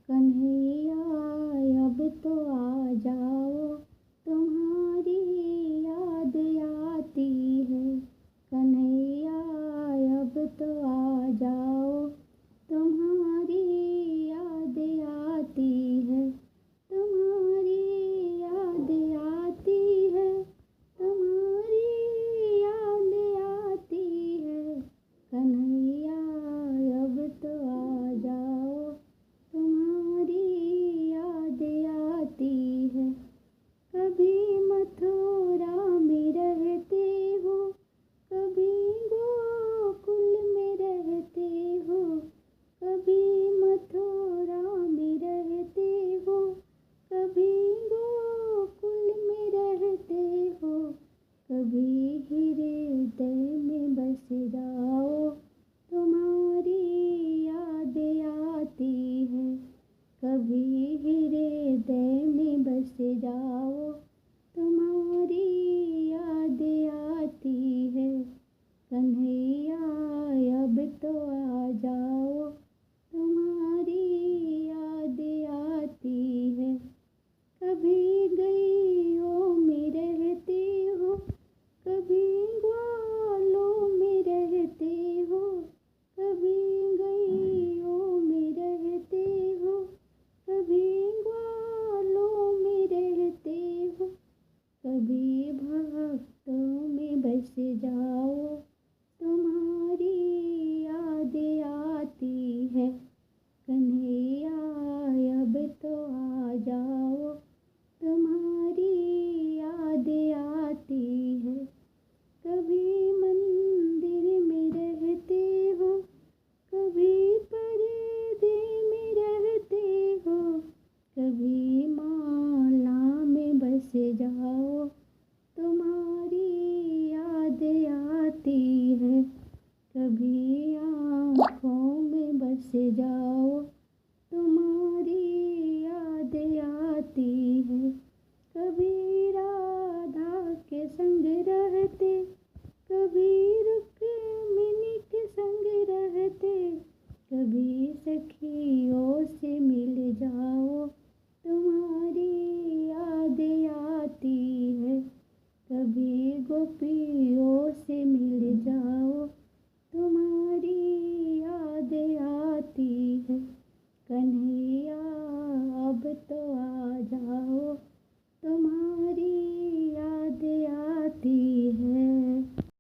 कन्हैया अब तो आ जाओ, तुम्हारी याद आती है। कन्हैया अब तो आ जाओ, तुम्हारी याद आती है। तुम्हारी याद आती है, तुम्हारी याद आती है। कन्हैया अब तो आ जाओ, तुम्हारी याद आती है। कभी मथुरा में रहते हो, कभी गोकुल में रहते हो। कभी मथुरा में रहते हो, कभी गोकुल में रहते हो। कभी हृदय में बस जाओ, तुम्हारी याद आती है। कभी हृदय में बस जाओ, तुम्हारी याद आती है। कन्हैया अब तो आ जाओ, तुम्हारी याद आती है। कभी गलियों में रहते हो, कभी ग्वालों में रहते हो। कभी गलियों में रहते हो, कभी ग्वालों में रहते हो। कभी भक्तों में बस जाओ, तुम्हारी याद आती है। कन्हैया अब तो आ जाओ, तुम्हारी याद आती है। कभी मंदिर में रहते हो, कभी पर्दे में रहते हो। कभी माला में बस जाओ, तुम्हारी याद आती है। कभी आँखों में बस जाओ,